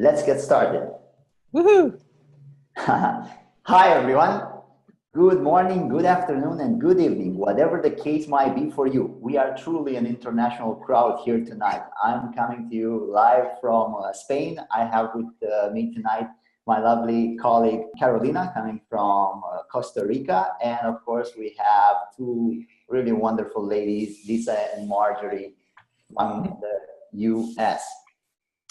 Let's get started. Woohoo! Hi, everyone. Good morning, good afternoon, and good evening, whatever the case might be for you. We are truly an international crowd here tonight. I'm coming to you live from Spain. I have with me tonight my lovely colleague Carolina coming from Costa Rica. And of course, we have two really wonderful ladies, Lisa and Marjorie from the US.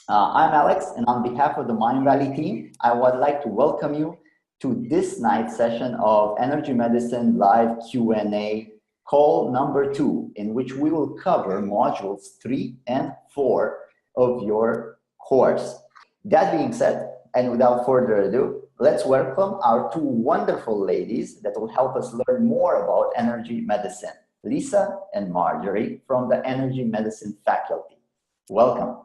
I'm Alex, and on behalf of the Mind Valley team, I would like to welcome you to this night's session of Energy Medicine Live Q&A, call number 2, in which we will cover modules 3 and 4 of your course. That being said, and without further ado, let's welcome our two wonderful ladies that will help us learn more about energy medicine, Lisa and Marjorie from the Energy Medicine faculty. Welcome.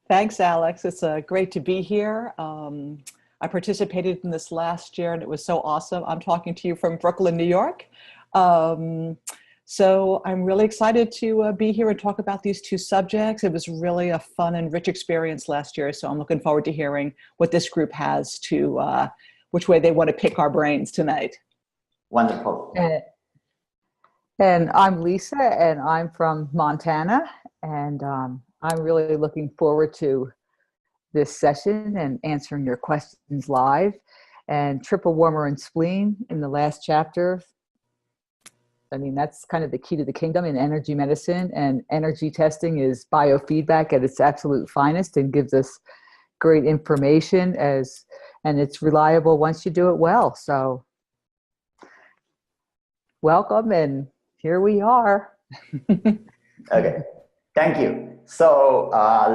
Thanks, Alex. It's great to be here. I participated in this last year and it was so awesome. I'm talking to you from Brooklyn, New York. So I'm really excited to be here and talk about these two subjects. It was really a fun and rich experience last year. So I'm looking forward to hearing what this group has to, which way they want to pick our brains tonight. Wonderful. And I'm Lisa, and I'm from Montana, and I'm really looking forward to this session and answering your questions live. And triple warmer and spleen in the last chapter, I mean, that's kind of the key to the kingdom in energy medicine, and energy testing is biofeedback at its absolute finest and gives us great information and it's reliable once you do it well. So welcome, and here we are. Okay, thank you. So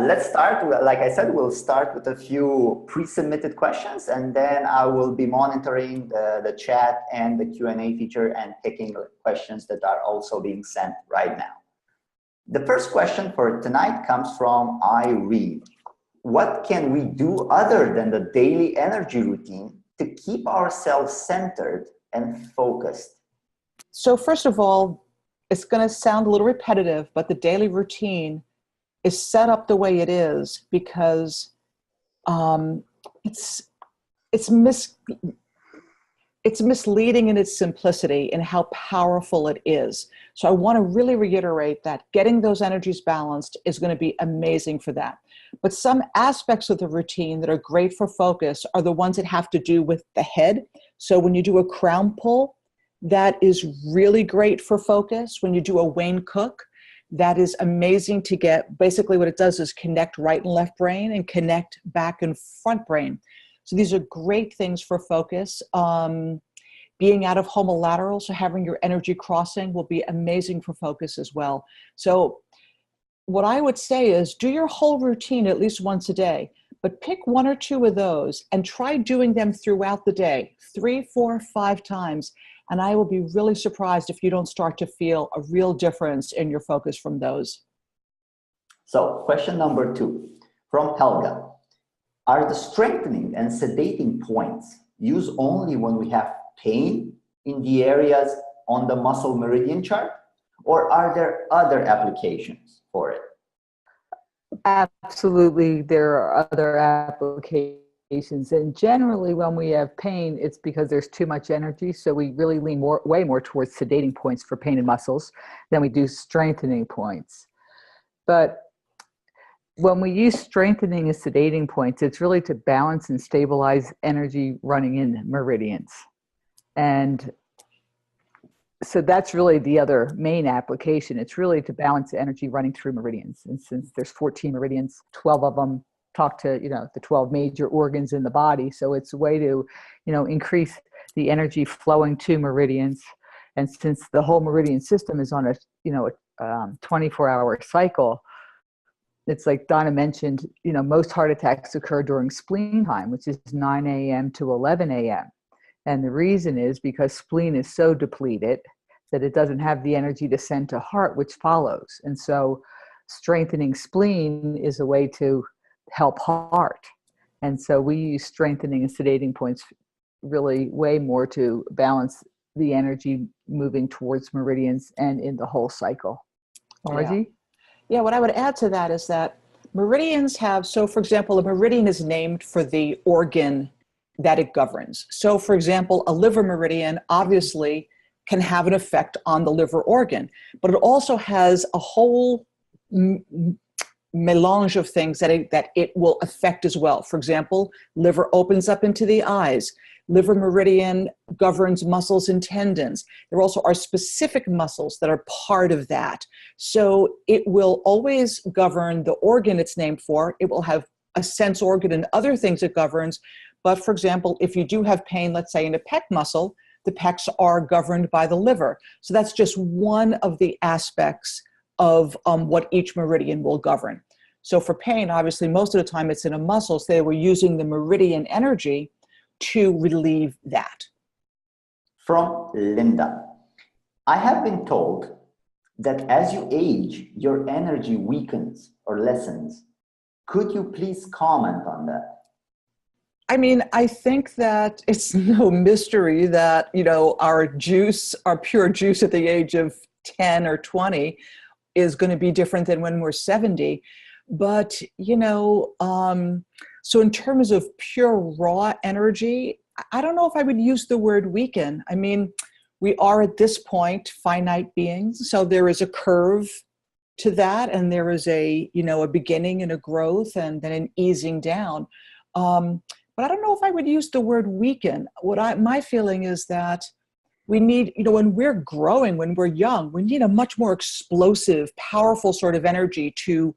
let's start. Like I said, we'll start with a few pre-submitted questions, and then I will be monitoring the chat and the Q&A feature and picking questions that are also being sent right now. The first question for tonight comes from Irene. What can we do other than the daily energy routine to keep ourselves centered and focused? So first of all, it's going to sound a little repetitive, but the daily routine is set up the way it is because it's misleading in its simplicity and how powerful it is. So I want to really reiterate that getting those energies balanced is going to be amazing for that. But some aspects of the routine that are great for focus are the ones that have to do with the head. So when you do a crown pull, that is really great for focus. When you do a Wayne Cook, that is amazing to get. Basically what it does is connect right and left brain and connect back and front brain. So these are great things for focus. Being out of homolateral, so having your energy crossing will be amazing for focus as well. So what I would say is do your whole routine at least once a day, but pick 1 or 2 of those and try doing them throughout the day, 3, 4, 5 times. And I will be really surprised if you don't start to feel a real difference in your focus from those. So question number 2 from Helga. Are the strengthening and sedating points used only when we have pain in the areas on the muscle meridian chart? Or are there other applications for it? Absolutely, there are other applications. And generally when we have pain, it's because there's too much energy. So we really lean way more towards sedating points for pain and muscles than we do strengthening points. But when we use strengthening and sedating points, it's really to balance and stabilize energy running in meridians. And so that's really the other main application. It's really to balance the energy running through meridians. And since there's 14 meridians, 12 of them talk to, the 12 major organs in the body. So it's a way to, increase the energy flowing to meridians. And since the whole meridian system is on a 24-hour cycle, it's like Donna mentioned, most heart attacks occur during spleen time, which is 9 a.m. to 11 a.m. And the reason is because spleen is so depleted that it doesn't have the energy to send to heart, which follows. And so strengthening spleen is a way to help heart. And so we use strengthening and sedating points really way more to balance the energy moving towards meridians and in the whole cycle. Margie? Yeah, what I would add to that is that Meridians have, so for example, a meridian is named for the organ that it governs. So for example, a liver meridian obviously can have an effect on the liver organ, but it also has a whole melange of things that it will affect as well. For example, liver opens up into the eyes. Liver meridian governs muscles and tendons. There also are specific muscles that are part of that. So it will always govern the organ it's named for. It will have a sense organ and other things it governs. But for example, if you do have pain, let's say in a pec muscle, the pecs are governed by the liver. So that's just one of the aspects of what each meridian will govern. So for pain, obviously, most of the time it's in a muscle, so they were using the meridian energy to relieve that. From Linda. I have been told that as you age, your energy weakens or lessens. Could you please comment on that? I mean, I think that it's no mystery that, you know, our pure juice at the age of 10 or 20 is going to be different than when we're 70. But, you know, so in terms of pure raw energy, I don't know if I would use the word weaken. I mean, we are at this point finite beings. So there is a curve to that. And there is a, you know, a beginning and a growth and then an easing down. But I don't know if I would use the word weaken. My feeling is that we need, you know, when we're growing, when we're young, we need a much more explosive, powerful sort of energy to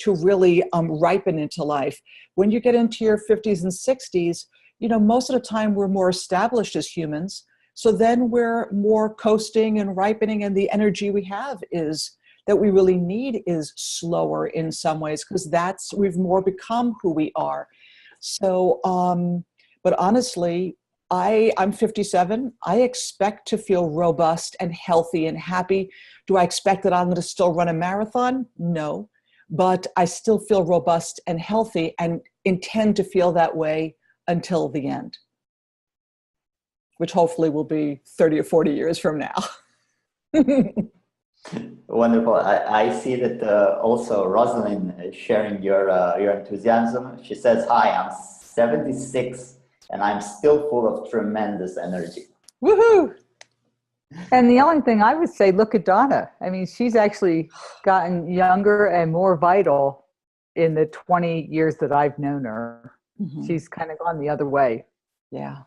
really ripen into life. When you get into your 50s and 60s, you know, most of the time we're more established as humans. So then we're more coasting and ripening, and the energy we have is that we really need is slower in some ways, because we've more become who we are. So, but honestly, I'm 57. I expect to feel robust and healthy and happy. Do I expect that I'm going to still run a marathon? No, but I still feel robust and healthy and intend to feel that way until the end, which hopefully will be 30 or 40 years from now. Wonderful. I see that also Rosalind is sharing your enthusiasm. She says, "Hi, I'm 76 and I'm still full of tremendous energy." Woohoo! And the only thing I would say, look at Donna. I mean, she's actually gotten younger and more vital in the 20 years that I've known her. Mm-hmm. She's kind of gone the other way. Yeah.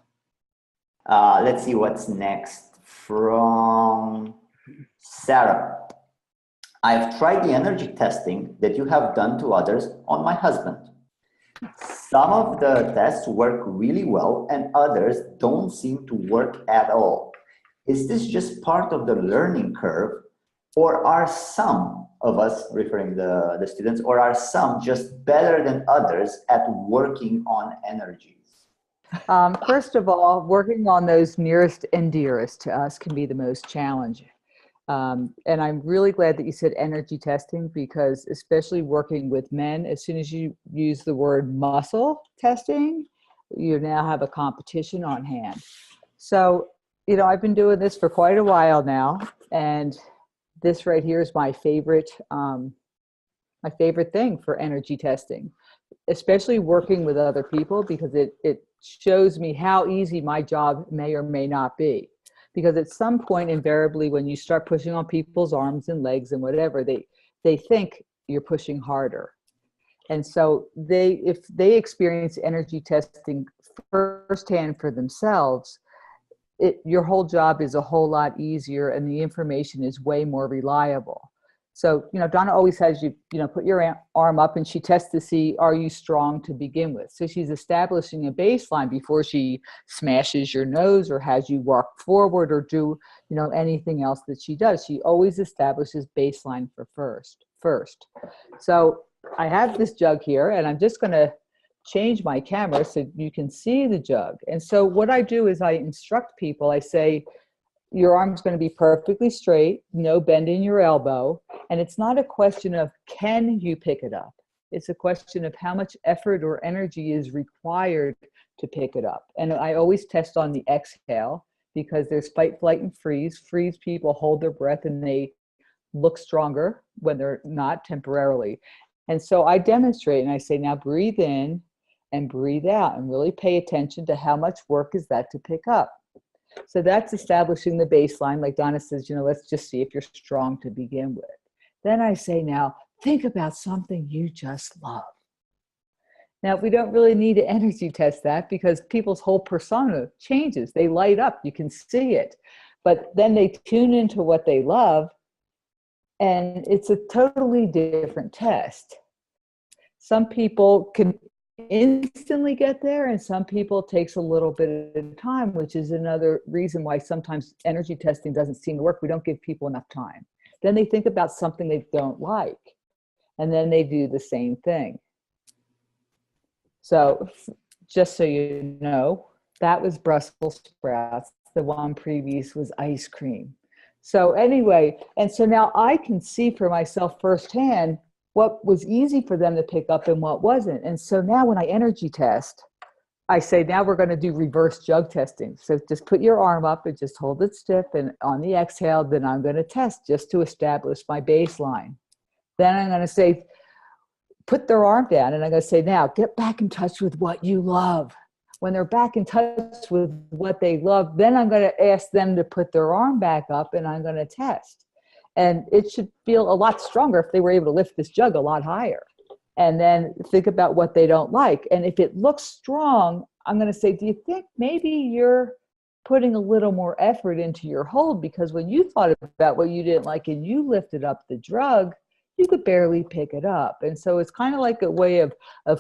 Let's see what's next from Sarah. "I've tried the energy testing that you have done to others on my husband. Some of the tests work really well and others don't seem to work at all. Is this just part of the learning curve, or are some of us," referring the students, "or are some just better than others at working on energies?" First of all, working on those nearest and dearest to us can be the most challenging. And I'm really glad that you said energy testing, because especially working with men, as soon as you use the word muscle testing, you now have a competition on hand. So, you know, I've been doing this for quite a while now, and this right here is my favorite thing for energy testing, especially working with other people, because it shows me how easy my job may or may not be. Because at some point, invariably, when you start pushing on people's arms and legs and whatever, they think you're pushing harder. And so if they experience energy testing firsthand for themselves, your whole job is a whole lot easier and the information is way more reliable. So, you know, Donna always has you put your arm up and she tests to see, are you strong to begin with? So she's establishing a baseline before she smashes your nose or has you walk forward or do, you know, anything else that she does. She always establishes baseline for first. So I have this jug here and I'm just going to change my camera so you can see the jug. And so what I do is I instruct people, I say, your arm's going to be perfectly straight, no bend in your elbow. And it's not a question of can you pick it up? It's a question of how much effort or energy is required to pick it up. And I always test on the exhale, because there's fight, flight, and freeze. Freeze people hold their breath and they look stronger when they're not, temporarily. And so I demonstrate and I say, now breathe in and breathe out and really pay attention to how much work is that to pick up. So that's establishing the baseline. Like Donna says, let's just see if you're strong to begin with. Then I say, now think about something you just love. Now, we don't really need to energy test that because people's whole persona changes. They light up, you can see it. But then they tune into what they love, and it's a totally different test. Some people can instantly get there, and some people it takes a little bit of time, which is another reason why sometimes energy testing doesn't seem to work. We don't give people enough time. Then they think about something they don't like, and then they do the same thing. So just so you know, that was Brussels sprouts. The one previous was ice cream. So anyway, and so now I can see for myself firsthand what was easy for them to pick up and what wasn't. And so now when I energy test, I say, now we're going to do reverse jug testing. So just put your arm up and just hold it stiff. And on the exhale, then I'm going to test just to establish my baseline. Then I'm going to say, put their arm down, and I'm going to say, now get back in touch with what you love. When they're back in touch with what they love, then I'm going to ask them to put their arm back up, and I'm going to test. And it should feel a lot stronger if they were able to lift this jug a lot higher. And then think about what they don't like. And if it looks strong, I'm going to say, do you think maybe you're putting a little more effort into your hold? Because when you thought about what you didn't like and you lifted up the drug, you could barely pick it up. And so it's kind of like a way of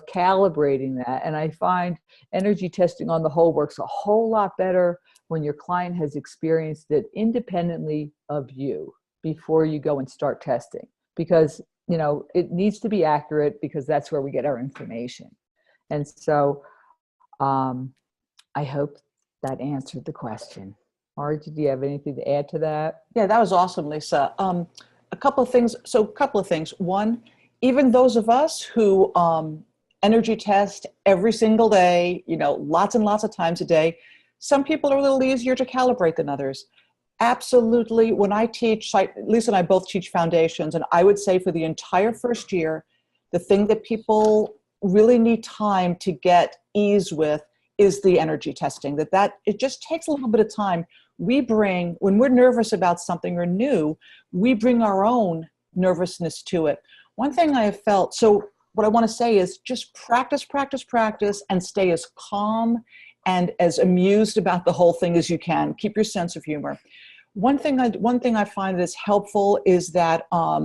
calibrating that. And I find energy testing on the whole works a whole lot better when your client has experienced it independently of you before you go and start testing. Because, it needs to be accurate because that's where we get our information. And so I hope that answered the question. Margie, do you have anything to add to that? Yeah, that was awesome, Lisa. A couple of things. One, even those of us who energy test every single day, lots and lots of times a day, some people are a little easier to calibrate than others. Absolutely. When I teach, Lisa and I both teach foundations, and I would say for the entire first year, the thing that people really need time to get ease with is the energy testing. That it just takes a little bit of time. When we're nervous about something or new, we bring our own nervousness to it. One thing I have felt, so what I want to say is just practice, and stay as calm and as amused about the whole thing as you can. Keep your sense of humor. One thing I find that is helpful is that I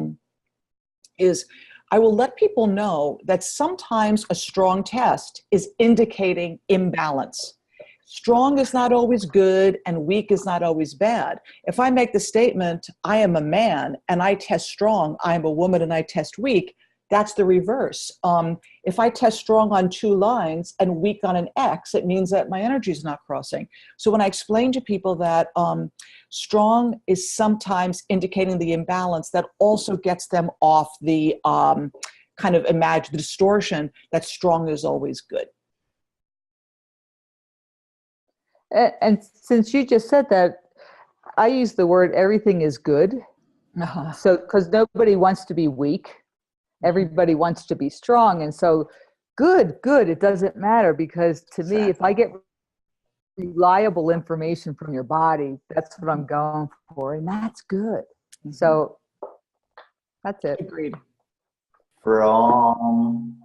will let people know that sometimes a strong test is indicating imbalance. Strong is not always good and weak is not always bad. If I make the statement, I am a man and I test strong, I am a woman and I test weak, that's the reverse. If I test strong on 2 lines and weak on an X, it means that my energy is not crossing. So when I explain to people that strong is sometimes indicating the imbalance, that also gets them off the kind of the distortion that strong is always good. And since you just said that, I use the word everything is good. Uh-huh. So, because nobody wants to be weak. Everybody wants to be strong. And so good, it doesn't matter, because to me, if I get reliable information from your body, that's what I'm going for. And that's good. Mm-hmm. So that's it. Agreed. From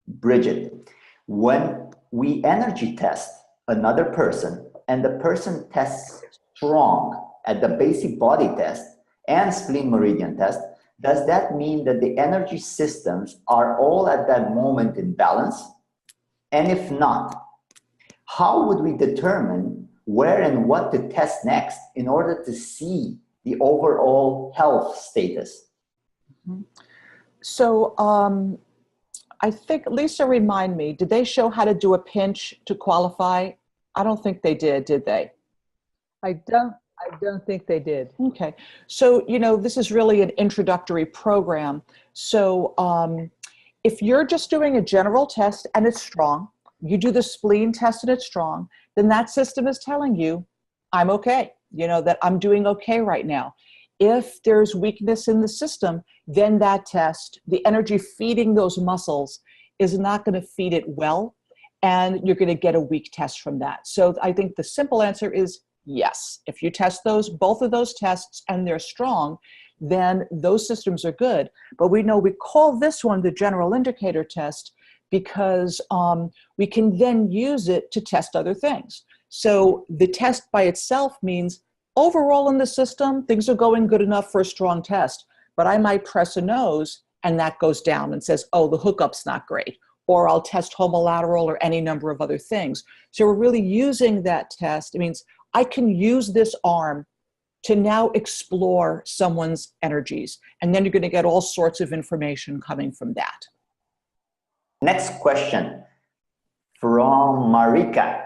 Bridget, when we energy test another person and the person tests strong at the basic body test and spleen meridian test, does that mean that the energy systems are all at that moment in balance? And if not, how would we determine where and what to test next in order to see the overall health status? So I think, Lisa, remind me, did they show how to do a pinch to qualify? I don't think they did they? I don't think they did. Okay. So, this is really an introductory program. So if you're just doing a general test and it's strong, you do the spleen test and it's strong, then that system is telling you, I'm okay, that I'm doing okay right now. If there's weakness in the system, then that test, the energy feeding those muscles is not going to feed it well, and you're going to get a weak test from that. So I think the simple answer is yes. If you test both of those tests and they're strong, then those systems are good. But we know we call this one the general indicator test because we can then use it to test other things. So the test by itself means overall in the system, things are going good enough for a strong test, but I might press a nose and that goes down and says, oh, the hookup's not great, or I'll test homolateral or any number of other things. So we're really using that test. It means I can use this arm to now explore someone's energies, and then you're going to get all sorts of information coming from that. Next question from Marika.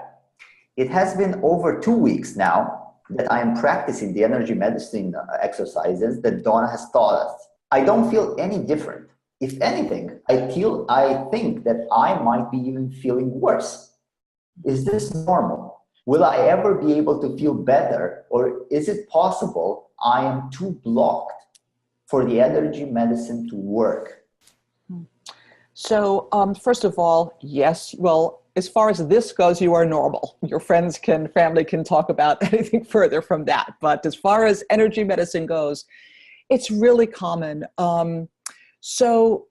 It has been over 2 weeks now that I am practicing the energy medicine exercises that Donna has taught us. I don't feel any different. If anything, I think that I might be even feeling worse. Is this normal? Will I ever be able to feel better, or is it possible I am too blocked for the energy medicine to work? So first of all, yes, well, as far as this goes, you are normal. Your friends family can talk about anything further from that. But as far as energy medicine goes, it's really common. So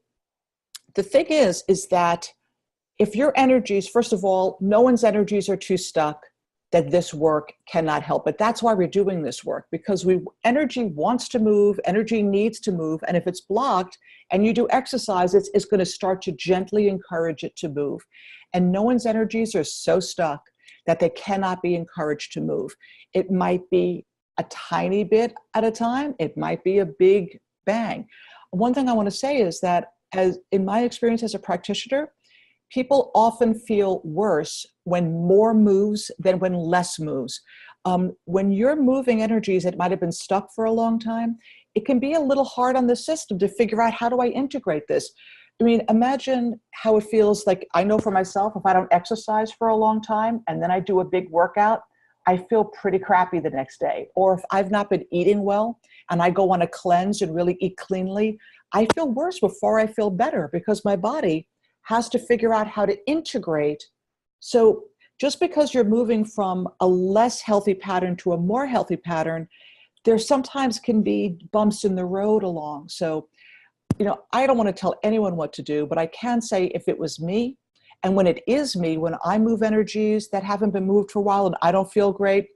the thing is that if your energies, first of all, no one's energies are too stuck, that this work cannot help it. That's why we're doing this work, because energy wants to move, energy needs to move, and if it's blocked and you do exercises, it's going to start to gently encourage it to move. And no one's energies are so stuck that they cannot be encouraged to move. It might be a tiny bit at a time. It might be a big bang. One thing I want to say is that, as in my experience as a practitioner, people often feel worse when more moves than when less moves. When you're moving energies that might have been stuck for a long time, it can be a little hard on the system to figure out, how do I integrate this? I mean, imagine how it feels like, I know for myself, if I don't exercise for a long time and then I do a big workout, I feel pretty crappy the next day. Or if I've not been eating well and I go on a cleanse and really eat cleanly, I feel worse before I feel better, because my body has to figure out how to integrate. So just because you're moving from a less healthy pattern to a more healthy pattern, there sometimes can be bumps in the road along. So, I don't want to tell anyone what to do, but I can say, if it was me, and when it is me, when I move energies that haven't been moved for a while and I don't feel great,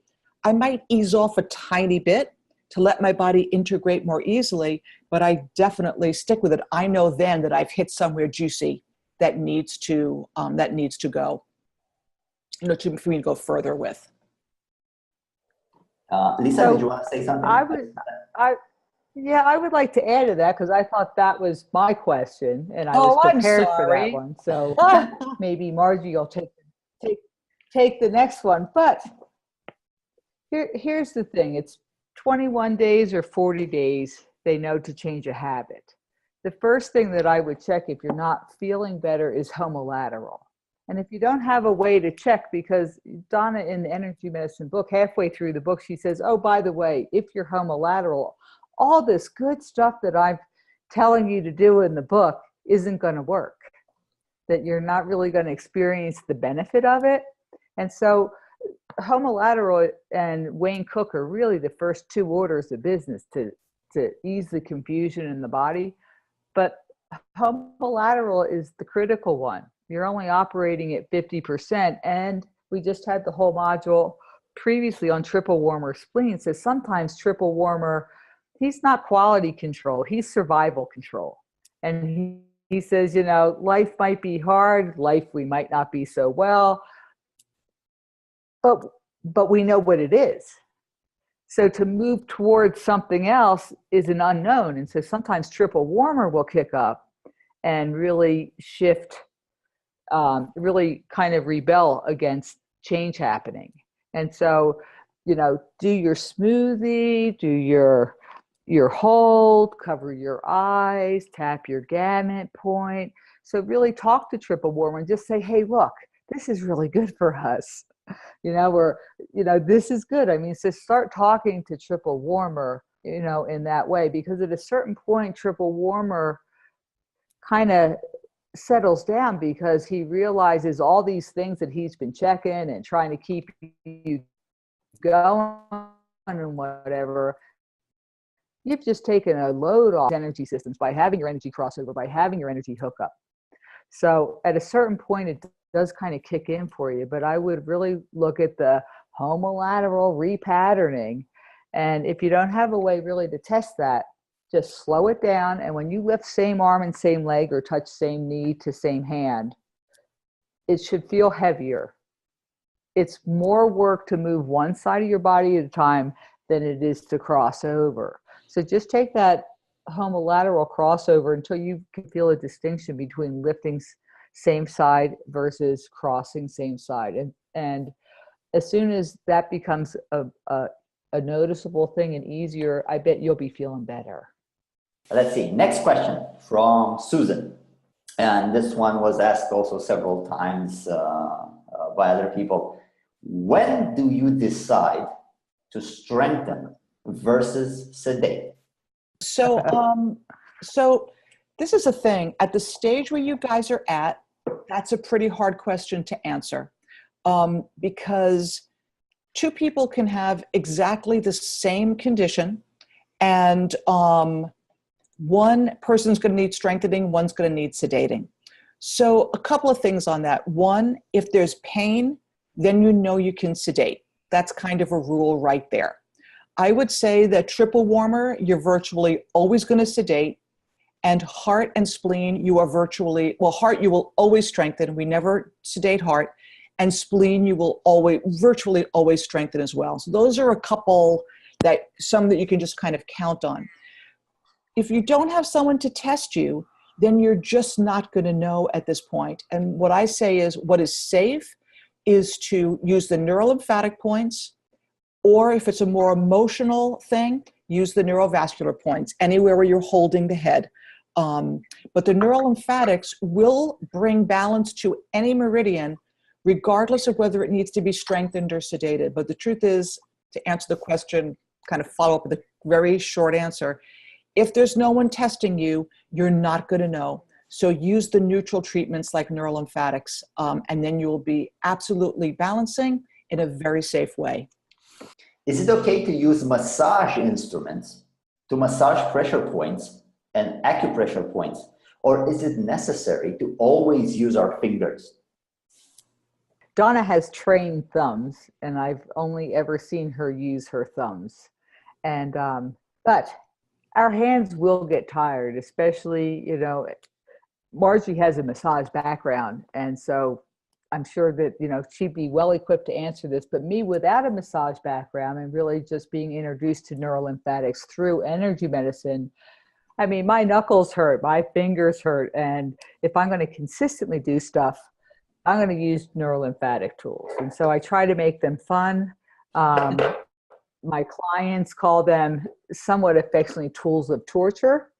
I might ease off a tiny bit to let my body integrate more easily, but I definitely stick with it. I know then that I've hit somewhere juicy that needs to go, for me to go further with. Lisa, did you want to say something? I would like to add to that, because I thought that was my question and I was prepared for that one. So maybe Margie will take the next one. But here's the thing: it's 21 days or 40 days they know to change a habit. The first thing that I would check if you're not feeling better is homolateral. And if you don't have a way to check, because Donna in the energy medicine book, halfway through the book, she says, oh, by the way, if you're homolateral, all this good stuff that I'm telling you to do in the book isn't going to work, that you're not really going to experience the benefit of it. And so homolateral and Wayne Cook are really the first two orders of business to ease the confusion in the body. But homolateral is the critical one. You're only operating at 50%. And we just had the whole module previously on triple warmer spleen. So sometimes triple warmer, he's not quality control, he's survival control. And he says, life might be hard, we might not be so well, but we know what it is. So to move towards something else is an unknown. And so sometimes triple warmer will kick up and really shift, really kind of rebel against change happening. And so, do your smoothie, do your hold, cover your eyes, tap your gamut point. So really talk to triple warmer and just say, hey, look, this is really good for us. This is good. I mean, so start talking to triple warmer you know, in that way, because at a certain point, triple warmer kind of settles down because he realizes all these things that he's been checking and trying to keep you going and whatever. You've just taken a load off energy systems by having your energy crossover, by having your energy hookup. So at a certain point, it does kind of kick in for you, but I would really look at the homolateral repatterning. And if you don't have a way really to test that, just slow it down. And when you lift same arm and same leg or touch same knee to same hand, it should feel heavier. It's more work to move one side of your body at a time than it is to cross over. So just take that homolateral crossover until you can feel a distinction between lifting same side versus crossing same side. And as soon as that becomes a noticeable thing and easier, I bet you'll be feeling better. Let's see, next question from Susan. And this one was asked also several times by other people. When do you decide to strengthen versus sedate? So, so this is a thing. At the stage where you guys are at, that's a pretty hard question to answer, because two people can have exactly the same condition, and one person's going to need strengthening, one's going to need sedating. So a couple of things on that. One, if there's pain, then you know you can sedate. That's kind of a rule right there. I would say that triple warmer, you're virtually always going to sedate, and heart and spleen, you are virtually, well, heart you will always strengthen. We never sedate heart. And spleen you will always, virtually always strengthen as well. So those are a couple some that you can just kind of count on. If you don't have someone to test you, then you're just not going to know at this point. And what I say is, what is safe is to use the neurolymphatic points, or if it's a more emotional thing, use the neurovascular points, anywhere where you're holding the head. But the neurolymphatics will bring balance to any meridian, regardless of whether it needs to be strengthened or sedated. But the truth is, to answer the question, kind of follow up with a very short answer, if there's no one testing you, you're not going to know. So use the neutral treatments like neurolymphatics, and then you'll be absolutely balancing in a very safe way. Is it okay to use massage instruments to massage pressure points and acupressure points, or is it necessary to always use our fingers? Donna has trained thumbs, and I've only ever seen her use her thumbs. And but our hands will get tired, especially, you know, Margie has a massage background, and so I'm sure that, you know, she'd be well equipped to answer this. But me, without a massage background and really just being introduced to neurolymphatics through energy medicine, I mean, my knuckles hurt, my fingers hurt, and if I'm going to consistently do stuff, I'm going to use neurolymphatic tools. And so I try to make them fun. My clients call them somewhat affectionately tools of torture.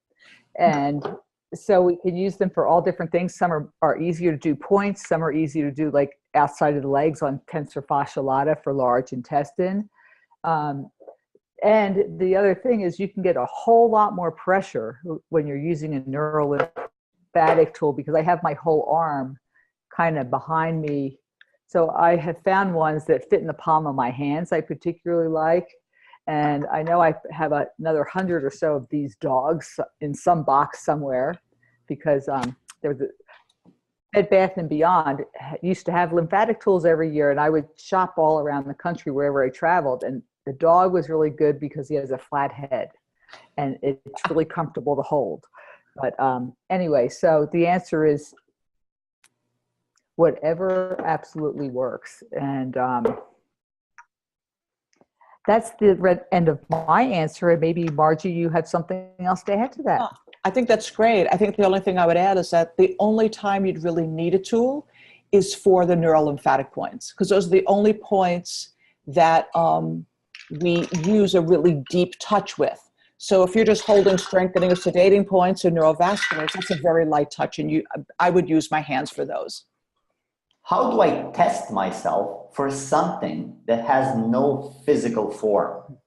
And so we can use them for all different things. Some are easier to do points. Some are easier to do like outside of the legs on tensor fascia lata for large intestine. And the other thing is you can get a whole lot more pressure when you're using a neurolymphatic tool, because I have my whole arm kind of behind me. So I have found ones that fit in the palm of my hands I particularly like. And I know I have another 100 or so of these dogs in some box somewhere, because there was a Bed Bath & Beyond used to have lymphatic tools every year, and I would shop all around the country wherever I traveled. And the dog was really good because he has a flat head and it's really comfortable to hold. But anyway, so the answer is whatever absolutely works. And that's the end of my answer. And maybe Margie, you have something else to add to that. Oh, I think that's great. I think the only thing I would add is that the only time you'd really need a tool is for the neurolymphatic points, because those are the only points that we use a really deep touch with. So if you're just holding strengthening or sedating points or neurovasculars, that's a very light touch, and I would use my hands for those. How do I test myself for something that has no physical form?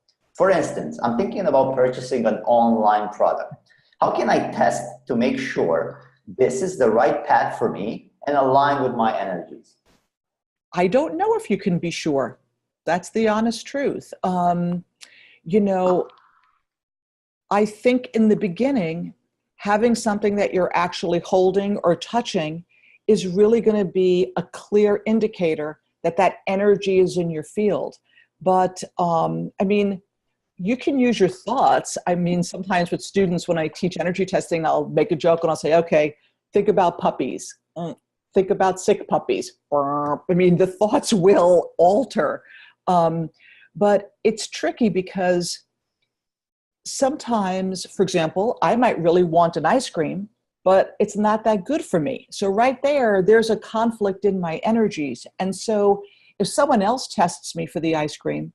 For instance, I'm thinking about purchasing an online product. How can I test to make sure this is the right path for me and align with my energies? I don't know if you can be sure. That's the honest truth. You know, I think in the beginning, having something that you're actually holding or touching is really going to be a clear indicator that that energy is in your field. But I mean, you can use your thoughts. I mean, sometimes with students, when I teach energy testing, I'll make a joke and I'll say, okay, think about puppies. Think about sick puppies. I mean, the thoughts will alter. But it's tricky because sometimes, for example, I might really want an ice cream, but it's not that good for me. So right there, there's a conflict in my energies. And so if someone else tests me for the ice cream,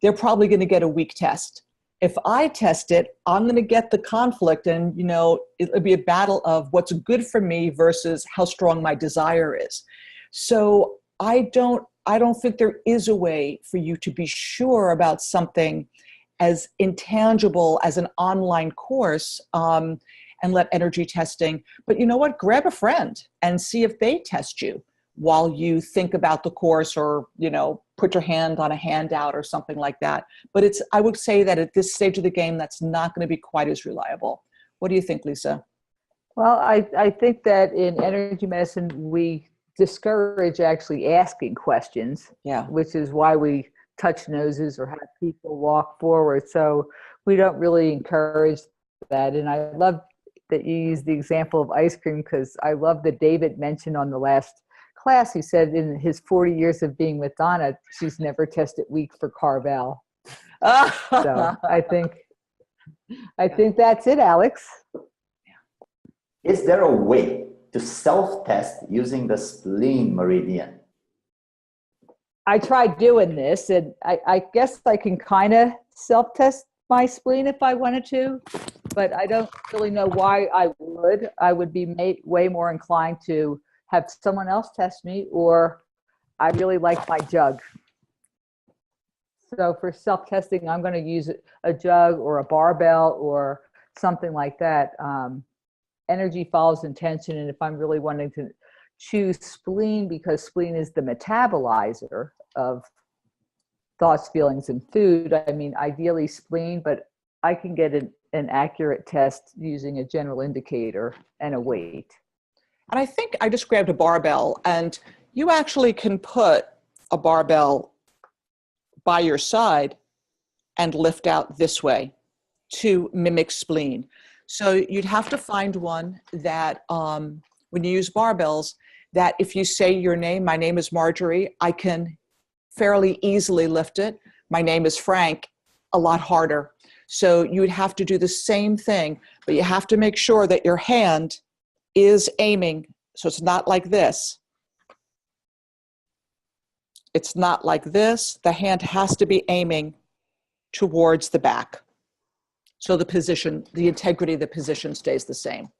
they're probably going to get a weak test. If I test it, I'm going to get the conflict, and you know, it'll be a battle of what's good for me versus how strong my desire is. So I don't think there is a way for you to be sure about something as intangible as an online course, and let energy testing. But you know what? Grab a friend and see if they test you while you think about the course, or, you know, put your hand on a handout or something like that. But I would say that at this stage of the game, that's not going to be quite as reliable. What do you think, Lisa? Well, I think that in energy medicine, we discourage actually asking questions, Yeah. which is why we touch noses or have people walk forward. So we don't really encourage that. And I love that you use the example of ice cream, because I love that David mentioned on the last class, he said in his 40 years of being with Donna, she's never tested weak for Carvel. So I think that's it, Alex. Is there a way to self-test using the spleen meridian? I tried doing this, and I guess I can kind of self-test my spleen if I wanted to, but I don't really know why I would. I would be way more inclined to have someone else test me, or I really like my jug. So for self-testing, I'm going to use a jug or a barbell or something like that. Energy follows intention, and if I'm really wanting to choose spleen, because spleen is the metabolizer of thoughts, feelings, and food, I mean, ideally spleen, but I can get an accurate test using a general indicator and a weight. And I think I just grabbed a barbell, and you actually can put a barbell by your side and lift out this way to mimic spleen. So you'd have to find one that, when you use barbells, that if you say your name, my name is Marjorie, I can fairly easily lift it. My name is Frank, a lot harder. So you would have to do the same thing, but you have to make sure that your hand is aiming. So it's not like this. It's not like this. The hand has to be aiming towards the back. So the position, the integrity of the position stays the same.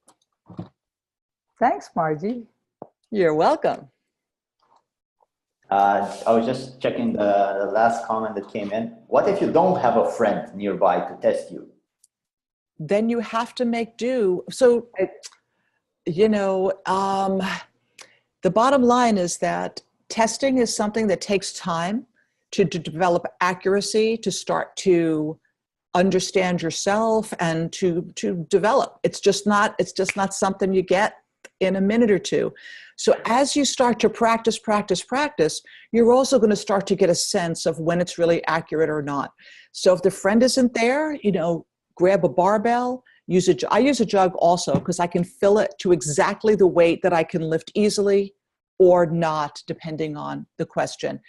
Thanks, Margie. You're welcome. I was just checking the last comment that came in. What if you don't have a friend nearby to test you? Then you have to make do. So, you know, the bottom line is that testing is something that takes time to develop accuracy, to start to understand yourself, and to develop. It's just not something you get in a minute or two. So as you start to practice, you're also going to start to get a sense of when it's really accurate or not. So if the friend isn't there, you know, grab a barbell, I use a jug also, because I can fill it to exactly the weight that I can lift easily or not, depending on the question.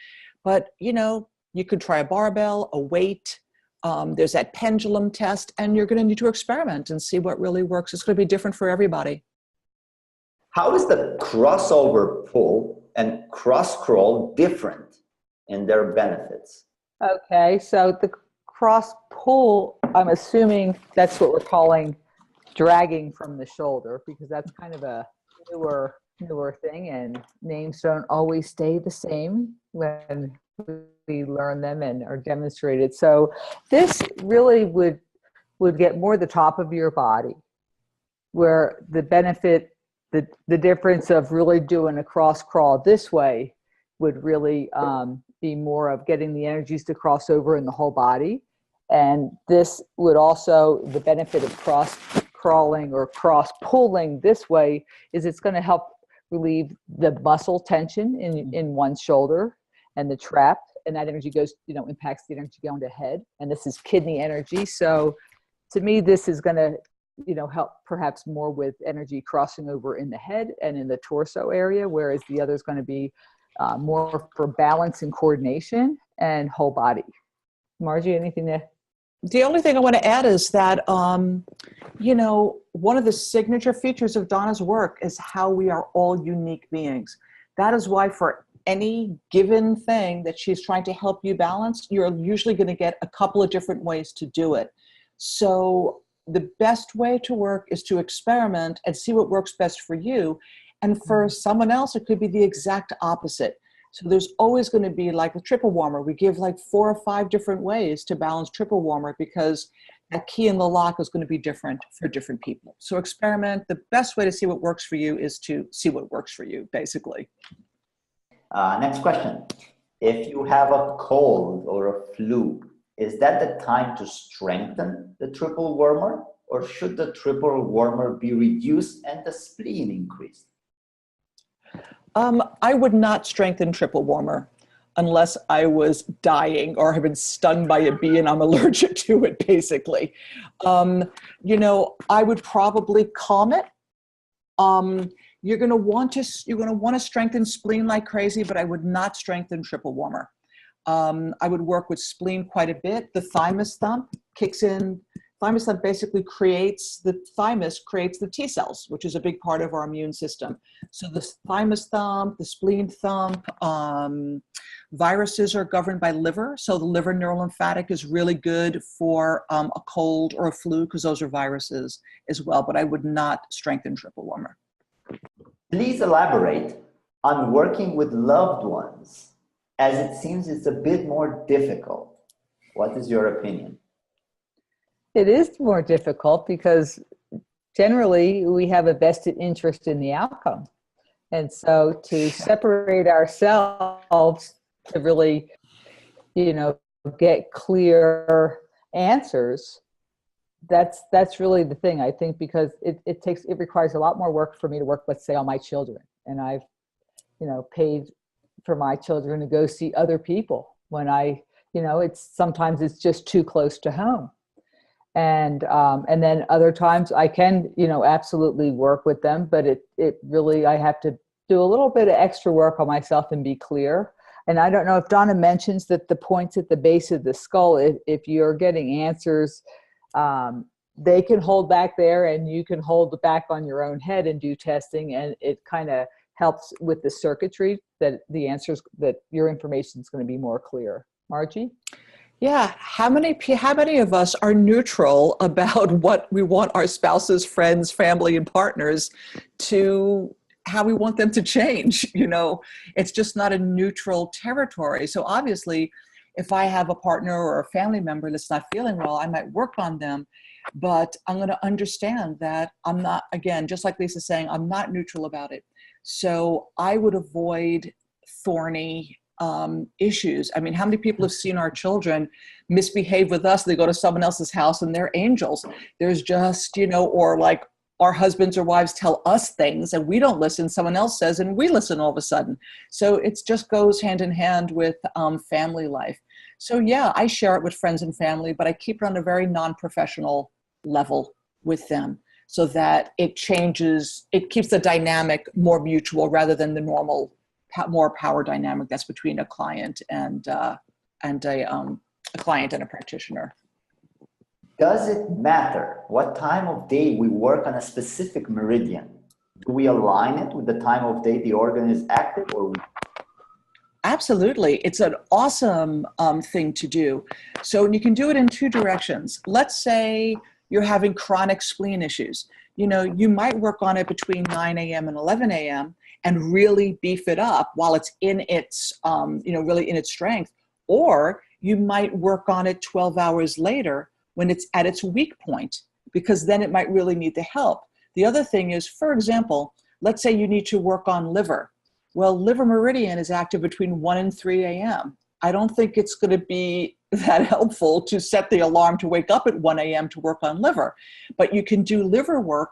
But, you know, you could try a barbell, a weight. There's that pendulum test, and you're going to need to experiment and see what really works. It's going to be different for everybody. How is the crossover pull and cross crawl different in their benefits? Okay, so the cross pull, I'm assuming that's what we're calling dragging from the shoulder, because that's kind of a newer thing, and names don't always stay the same when we learn them and are demonstrated. So this really would get more the top of your body, where the benefit, the difference of really doing a cross crawl this way would really be more of getting the energies to cross over in the whole body. And this would also, the benefit of cross crawling or cross pulling this way is it's going to help relieve the muscle tension in one's shoulder and the trap, and that energy goes, impacts the energy going to head, and this is kidney energy. So to me, this is going to help perhaps more with energy crossing over in the head and in the torso area, whereas the other is going to be more for balance and coordination and whole body. Margie, anything to? The only thing I want to add is that, one of the signature features of Donna's work is how we are all unique beings. That is why for any given thing that she's trying to help you balance, you're usually going to get a couple of different ways to do it. So the best way to work is to experiment and see what works best for you. And for someone else, it could be the exact opposite. So there's always going to be like a triple warmer. We give like 4 or 5 different ways to balance triple warmer because the key in the lock is going to be different for different people. So experiment. The best way to see what works for you is to see what works for you, basically. Next question. If you have a cold or a flu, is that the time to strengthen the triple warmer, or should the triple warmer be reduced and the spleen increased? I would not strengthen triple warmer unless I was dying or have been stung by a bee and I'm allergic to it, basically. I would probably calm it. You're going to want to strengthen spleen like crazy, but I would not strengthen triple warmer. I would work with spleen quite a bit. The thymus thump kicks in. Thymus thump basically creates the T cells, which is a big part of our immune system. So the thymus thump, the spleen thump, viruses are governed by liver. So the liver neurolymphatic is really good for a cold or a flu because those are viruses as well. But I would not strengthen triple warmer. Please elaborate on working with loved ones, as it seems it's a bit more difficult. What is your opinion? It is more difficult because generally we have a vested interest in the outcome. And so to separate ourselves to really, get clear answers, that's really the thing, I think, because it requires a lot more work for me to work, let's say, on my children. And I've, paid for my children to go see other people when sometimes it's just too close to home. And then other times I can, absolutely work with them, but it really, I have to do a little bit of extra work on myself and be clear. And I don't know if Donna mentions that the points at the base of the skull, if you're getting answers, they can hold back there and you can hold back on your own head and do testing. And it kind of helps with the circuitry that the answers, that your information is going to be more clear. Margie? Yeah. How many of us are neutral about what we want our spouses, friends, family, and partners to, how we want them to change? It's just not a neutral territory. So obviously, if I have a partner or a family member that's not feeling well, I might work on them, but I'm going to understand that I'm not, again, just like Lisa's saying, I'm not neutral about it. So I would avoid thorny issues. I mean, how many people have seen our children misbehave with us? They go to someone else's house and they're angels. There's just, or like our husbands or wives tell us things and we don't listen. Someone else says, and we listen all of a sudden. So it just goes hand in hand with family life. So yeah, I share it with friends and family, but I keep it on a very non-professional level with them so that it changes, it keeps the dynamic more mutual rather than the normal more power dynamic that's between a client and a client and a practitioner. Does it matter what time of day we work on a specific meridian? Do we align it with the time of day the organ is active, or? Absolutely. It's an awesome thing to do. So you can do it in 2 directions. Let's say you're having chronic spleen issues. You might work on it between 9 a.m. and 11 a.m. and really beef it up while it's in its, really in its strength. Or you might work on it 12 hours later when it's at its weak point, because then it might really need the help. The other thing is, for example, let's say you need to work on liver. Well, liver meridian is active between 1 and 3 a.m. I don't think it's going to be that helpful to set the alarm to wake up at 1 a.m. to work on liver. But you can do liver work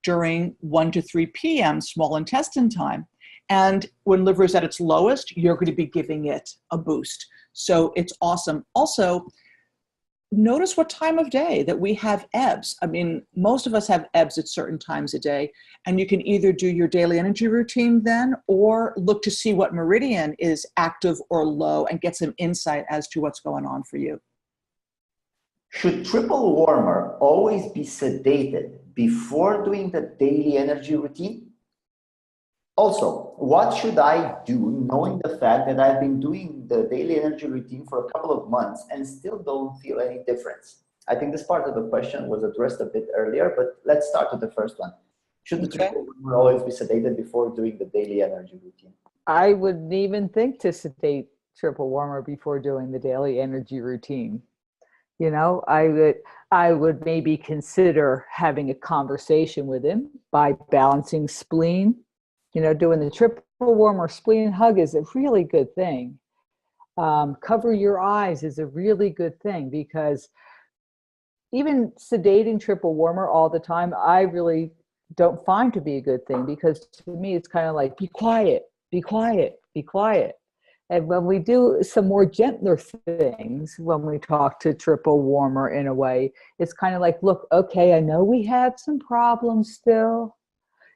during 1 to 3 p.m. small intestine time. And when liver is at its lowest, you're going to be giving it a boost. So it's awesome. Also, notice what time of day that we have ebbs. I mean, most of us have ebbs at certain times a day, and you can either do your daily energy routine then, or look to see what meridian is active or low and get some insight as to what's going on for you. Should triple warmer always be sedated before doing the daily energy routine? Also, what should I do knowing the fact that I've been doing the daily energy routine for a couple of months and still don't feel any difference? I think this part of the question was addressed a bit earlier, but let's start with the first one. Should the triple warmer always be sedated before doing the daily energy routine? I wouldn't even think to sedate triple warmer before doing the daily energy routine. You know, I would maybe consider having a conversation with him by balancing spleen. You know, doing the triple warmer spleen hug is a really good thing. Cover your eyes is a really good thing, because even sedating triple warmer all the time, I really don't find to be a good thing, because to me, it's kind of like, be quiet, be quiet, be quiet. And when we do some more gentler things, when we talk to triple warmer in a way, it's kind of like, look, okay, I know we have some problems still.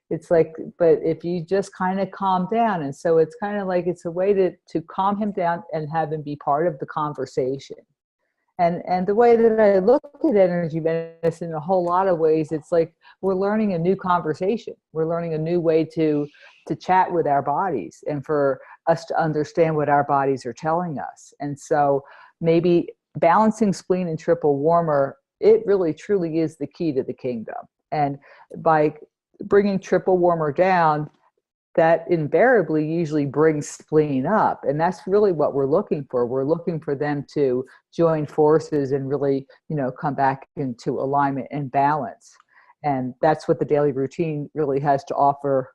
It's like, but if you just kind of calm down. And so it's kind of like, it's a way to calm him down and have him be part of the conversation. And the way that I look at energy medicine in a whole lot of ways, it's like we're learning a new conversation. We're learning a new way to chat with our bodies and for us to understand what our bodies are telling us. And so maybe balancing spleen and triple warmer, it really truly is the key to the kingdom. And by bringing triple warmer down, that invariably usually brings spleen up. And that's really what we're looking for. We're looking for them to join forces and really, come back into alignment and balance. And that's what the daily routine really has to offer,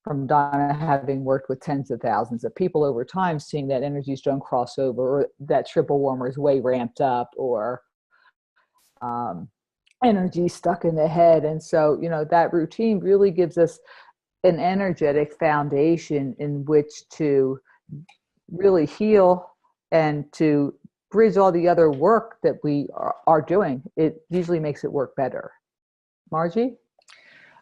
from Donna having worked with tens of thousands of people over time, seeing that energies don't cross over, or that triple warmer is way ramped up, or energy stuck in the head. And so, that routine really gives us an energetic foundation in which to really heal and to bridge all the other work that we are doing. It usually makes it work better. Margie?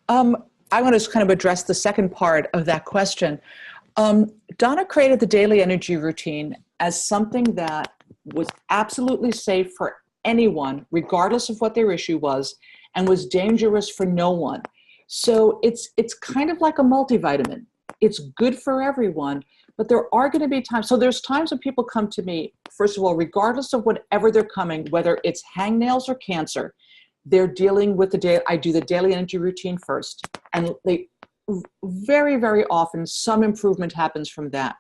I want to kind of address the second part of that question. Donna created the daily energy routine as something that was absolutely safe for anyone, regardless of what their issue was, and was dangerous for no one. So it's kind of like a multivitamin. It's good for everyone, but there are going to be times. So there's times when people come to me, first of all, regardless of whatever they're coming, whether it's hangnails or cancer, they're dealing with I do the daily energy routine first. And they very, very often some improvement happens from that.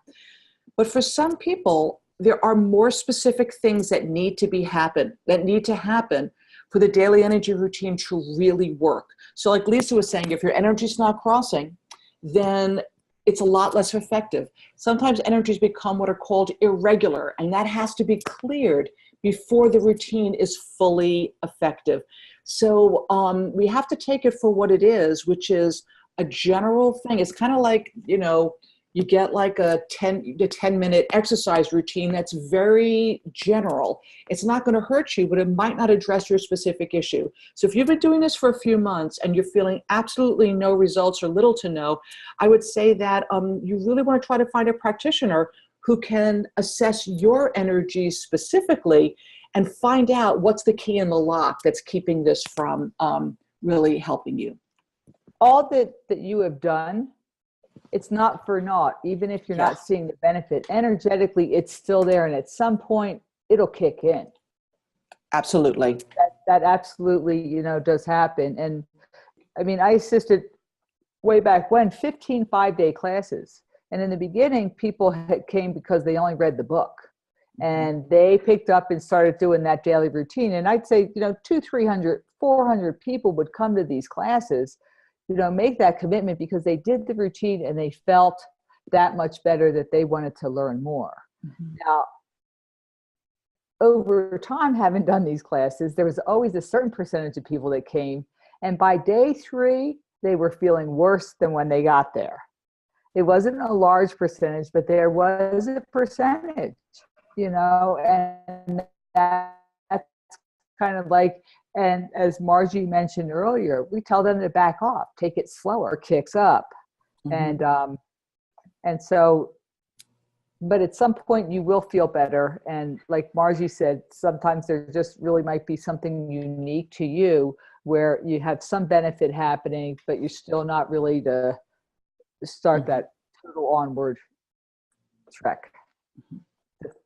But for some people, there are more specific things that need to happen for the daily energy routine to really work. So like Lisa was saying, if your energy's not crossing, then it's a lot less effective. Sometimes energies become what are called irregular, and that has to be cleared before the routine is fully effective. So we have to take it for what it is, which is a general thing. It's kind of like, you get like a 10 to 10 minute exercise routine that's very general. It's not going to hurt you, but it might not address your specific issue. So if you've been doing this for a few months and you're feeling absolutely no results or little to no, I would say that you really want to try to find a practitioner who can assess your energy specifically and find out what's the key in the lock that's keeping this from really helping you. All that you have done, it's not for naught. Even if you're not seeing the benefit, energetically, it's still there. And at some point, it'll kick in. Absolutely. That absolutely, does happen. And I mean, I assisted way back when, 15 5-day classes. And in the beginning, people came because they only read the book. And they picked up and started doing that daily routine. And I'd say, 200, 300, 400 people would come to these classes, make that commitment because they did the routine and they felt that much better that they wanted to learn more. Mm-hmm. Now, over time, having done these classes, there was always a certain percentage of people that came. And by day 3, they were feeling worse than when they got there. It wasn't a large percentage, but there was a percentage. And that's kind of like, and as Margie mentioned earlier, we tell them to back off, take it slower, kicks up. Mm-hmm. And so, but at some point you will feel better. And like Margie said, sometimes there just really might be something unique to you where you have some benefit happening, but you're still not really to start that total onward trek.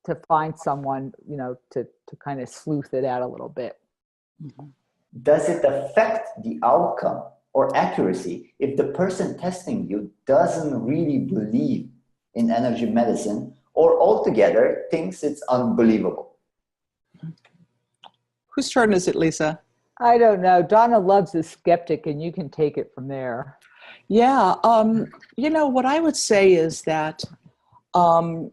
To find someone, to kind of sleuth it out a little bit. Does it affect the outcome or accuracy if the person testing you doesn't really believe in energy medicine or altogether thinks it's unbelievable? Whose turn is it, Lisa? I don't know. Donna loves the skeptic, and you can take it from there. Yeah. What I would say is that the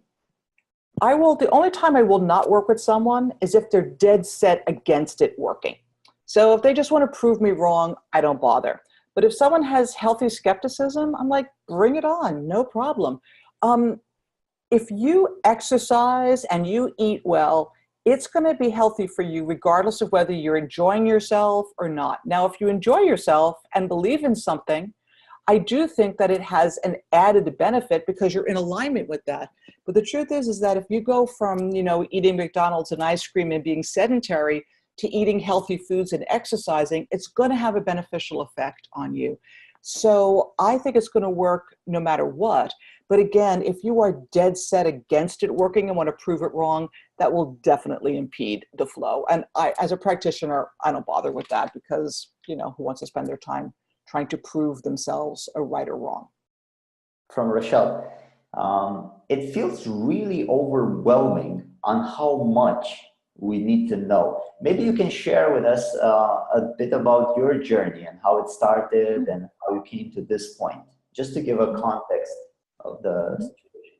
only time I will not work with someone is if they're dead set against it working. So if they just want to prove me wrong, I don't bother. But if someone has healthy skepticism, I'm like, bring it on, no problem. If you exercise and you eat well, it's going to be healthy for you regardless of whether you're enjoying yourself or not. Now, if you enjoy yourself and believe in something, I do think that it has an added benefit because you're in alignment with that. But the truth is that if you go from, eating McDonald's and ice cream and being sedentary to eating healthy foods and exercising, it's going to have a beneficial effect on you. So I think it's going to work no matter what. But again, if you are dead set against it working and want to prove it wrong, that will definitely impede the flow. And I, as a practitioner, I don't bother with that because, who wants to spend their time trying to prove themselves a right or wrong. From Rochelle, it feels really overwhelming on how much we need to know. Maybe you can share with us a bit about your journey and how it started and how you came to this point, just to give a context of the situation.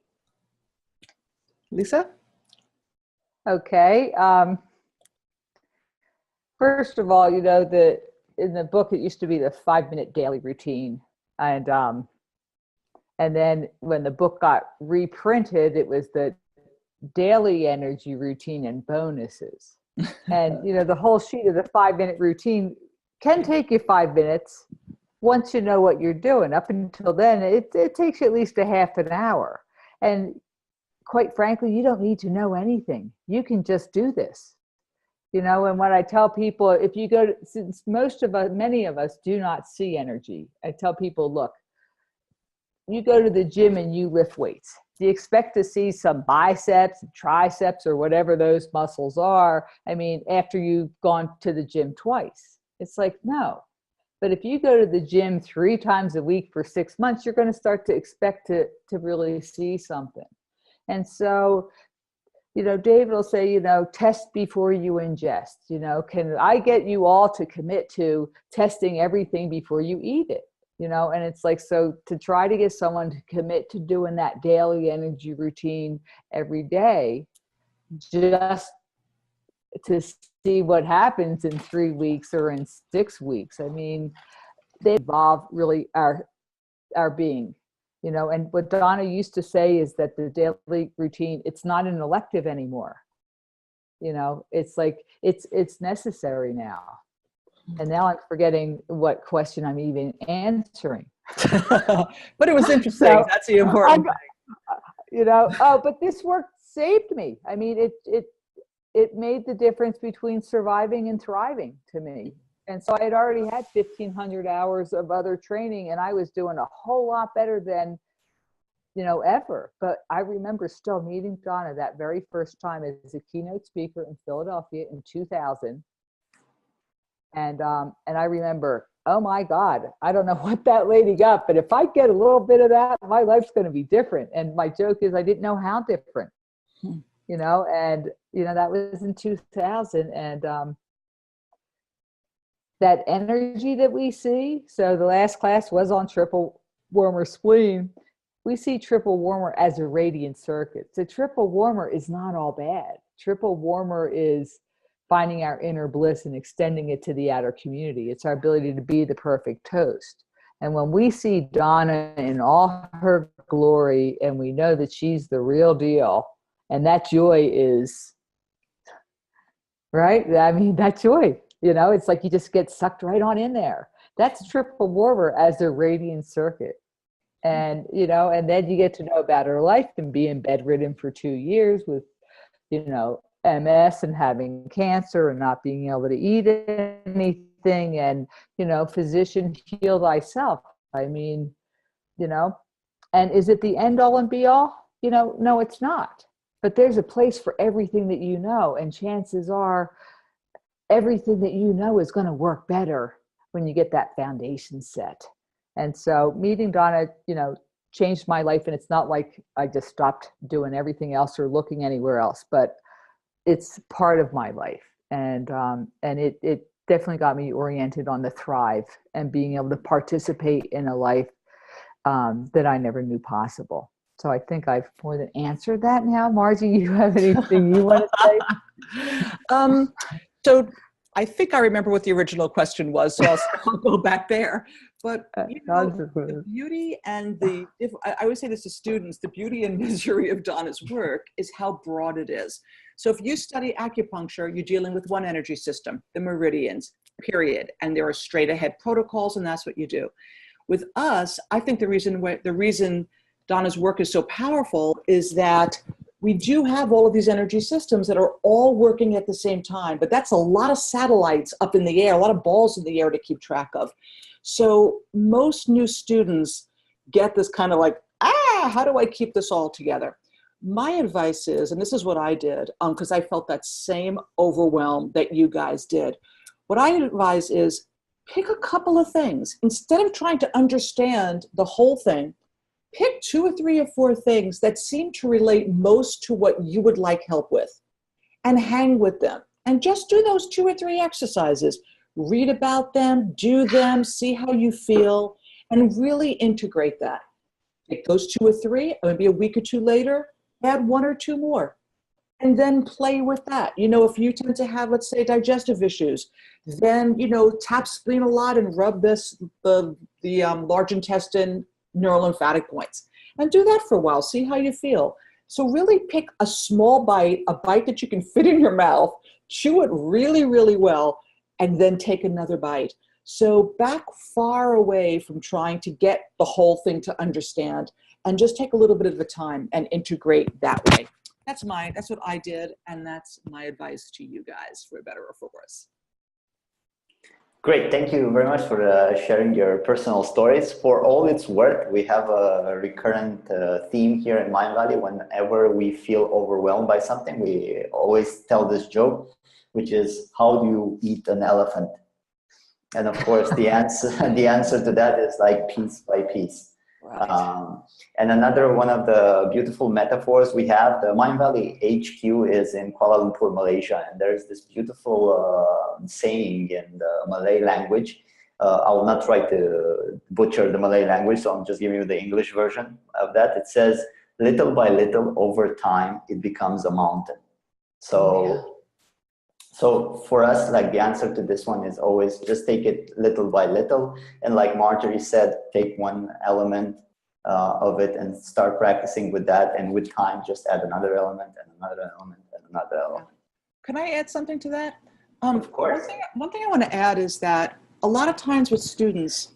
Lisa? Okay. First of all, in the book, it used to be the 5-minute daily routine. And then when the book got reprinted, it was the daily energy routine and bonuses. And, the whole sheet of the 5-minute routine can take you 5 minutes once you know what you're doing. Up until then, it takes you at least a half an hour. And quite frankly, you don't need to know anything. You can just do this. And when I tell people, if you go to, since many of us do not see energy, I tell people, look, you go to the gym and you lift weights. Do you expect to see some biceps, triceps, or whatever those muscles are? I mean, after you've gone to the gym twice, it's like, no. But if you go to the gym 3 times a week for 6 months, you're going to start to expect to really see something. And so, David will say, test before you ingest. Can I get you all to commit to testing everything before you eat it? And it's like, so to try to get someone to commit to doing that daily energy routine every day, just to see what happens in 3 weeks or in 6 weeks. I mean, they involve really our being. And what Donna used to say is that the daily routine, it's not an elective anymore. It's like, it's necessary now. And now I'm forgetting what question I'm even answering. But it was interesting. So, that's the important thing. But this work saved me. I mean, it made the difference between surviving and thriving to me. And so I had already had 1,500 hours of other training, and I was doing a whole lot better than, ever. But I remember still meeting Donna that very first time as a keynote speaker in Philadelphia in 2000. And I remember oh my God, I don't know what that lady got, but if I get a little bit of that, my life's going to be different. And my joke is I didn't know how different, you know, and, you know, that was in 2000. And that energy that we see, so the last class was on triple warmer spleen. We see triple warmer as a radiant circuit. So triple warmer is not all bad. Triple warmer is finding our inner bliss and extending it to the outer community. It's our ability to be the perfect host. And when we see Donna in all her glory and we know that she's the real deal, and that joy is, right? I mean, that joy, you know, it's like you just get sucked right on in there. That's triple warmer as a radiant circuit. And, you know, and then you get to know about her life and being bedridden for 2 years with, you know, MS and having cancer and not being able to eat anything. And, you know, physician, heal thyself. I mean, you know, and is it the end all and be all? You know, no, it's not. But there's a place for everything that you know. And chances are everything that you know is going to work better when you get that foundation set. And so meeting Donna, you know, changed my life. And it's not like I just stopped doing everything else or looking anywhere else, but it's part of my life. And it definitely got me oriented on the thrive and being able to participate in a life that I never knew possible. So I think I've more than answered that now. Margie, you have anything you want to say? So I think I remember what the original question was, so I'll go back there. But you know, the beauty and I always say this to students, the beauty and misery of Donna's work is how broad it is. So if you study acupuncture, you're dealing with one energy system, the meridians, period. And there are straight ahead protocols, and that's what you do. With us, I think the reason Donna's work is so powerful is that we do have all of these energy systems that are all working at the same time, but that's a lot of satellites up in the air, a lot of balls in the air to keep track of. So most new students get this kind of like, how do I keep this all together? My advice is, and this is what I did, because I felt that same overwhelm that you guys did. What I advise is pick a couple of things. Instead of trying to understand the whole thing, pick 2 or 3 or 4 things that seem to relate most to what you would like help with and hang with them. And just do those 2 or 3 exercises. Read about them, do them, see how you feel, and really integrate that. Take those 2 or 3, maybe a week or 2 later, add 1 or 2 more, and then play with that. You know, if you tend to have, let's say, digestive issues, then, you know, tap spleen a lot and rub the large intestine neurolymphatic points, and do that for a while. See how you feel. So really pick a small bite, a bite that you can fit in your mouth, chew it really, really well, and then take another bite. So back far away from trying to get the whole thing to understand, and just take a little bit of the time and integrate that way. That's what I did, and that's my advice to you guys, for better or for worse. Great, thank you very much for sharing your personal stories. For all it's worth, we have a recurrent theme here in Mind Valley. Whenever we feel overwhelmed by something, we always tell this joke, which is, how do you eat an elephant? And of course, the answer to that is like piece by piece. Right. And another one of the beautiful metaphors we have, the Mind Valley HQ is in Kuala Lumpur, Malaysia, and there's this beautiful saying in the Malay language. I will not try to butcher the Malay language, so I'm just giving you the English version of that. It says, little by little, over time, it becomes a mountain. So for us, like, the answer to this one is always just take it little by little. And like Marjorie said, take one element of it and start practicing with that. And with time, just add another element and another element and another element. Can I add something to that? Of course. One thing I want to add is that a lot of times with students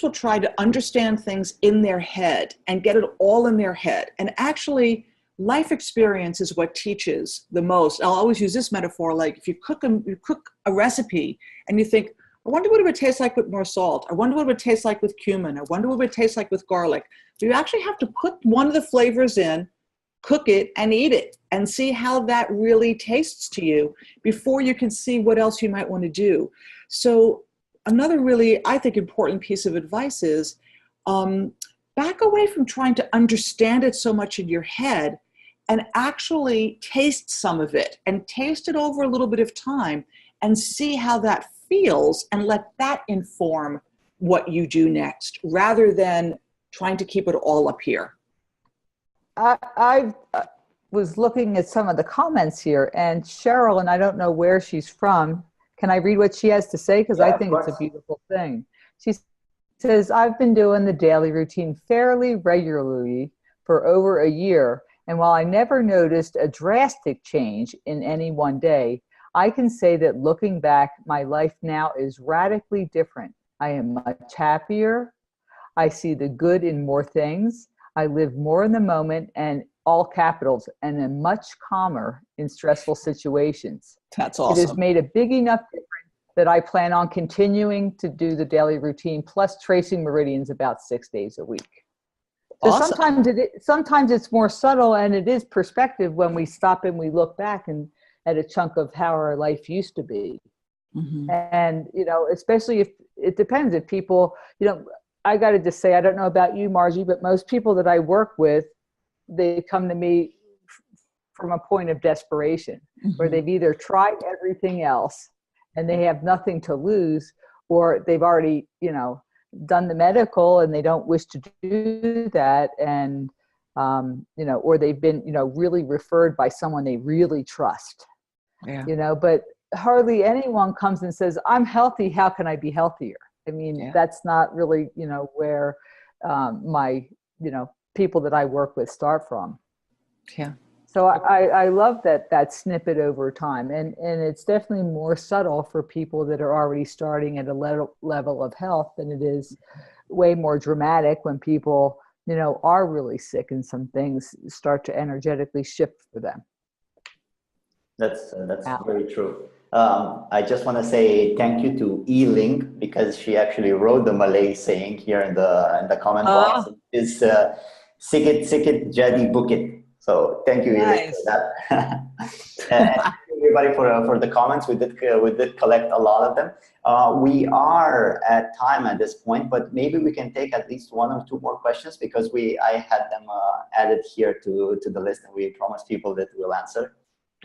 will try to understand things in their head and get it all in their head. And actually, life experience is what teaches the most. I'll always use this metaphor, like if you cook a recipe and you think, I wonder what it would taste like with more salt. I wonder what it would taste like with cumin. I wonder what it would taste like with garlic. So you actually have to put one of the flavors in, cook it, and eat it, and see how that really tastes to you before you can see what else you might want to do. So another really, I think, important piece of advice is back away from trying to understand it so much in your head and actually taste some of it and taste it over a little bit of time and see how that feels and let that inform what you do next rather than trying to keep it all up here. I was looking at some of the comments here, and Cheryl, and I don't know where she's from. Can I read what she has to say? Because I think it's a beautiful thing. She says, I've been doing the daily routine fairly regularly for over a year. And while I never noticed a drastic change in any one day, I can say that looking back, my life now is radically different. I am much happier. I see the good in more things. I live more in the moment, and all capitals, and am much calmer in stressful situations. That's awesome. It has made a big enough difference that I plan on continuing to do the daily routine plus tracing meridians about 6 days a week. So awesome. sometimes it's more subtle, and it is perspective when we stop and we look back and at a chunk of how our life used to be. Mm-hmm. And, especially if it depends if people, I got to just say, I don't know about you, Margie, but most people that I work with, they come to me from a point of desperation, mm-hmm. where they've either tried everything else and they have nothing to lose, or they've already, done the medical and they don't wish to do that. And, or they've been, really referred by someone they really trust, but hardly anyone comes and says, I'm healthy. How can I be healthier? I mean, that's not really, where my, people that I work with start from. Yeah. So I love that snippet over time. And it's definitely more subtle for people that are already starting at a level of health than it is way more dramatic when people, are really sick and some things start to energetically shift for them. That's very true. I just want to say thank you to E-Link, because she actually wrote the Malay saying here in the comment box. Is Sikit Jadi Bukit. So thank you, E-Link, for that. And thank you everybody for the comments. We did collect a lot of them. We are at time at this point, but maybe we can take at least one or two more questions, because I had them added here to the list, and we promised people that we'll answer.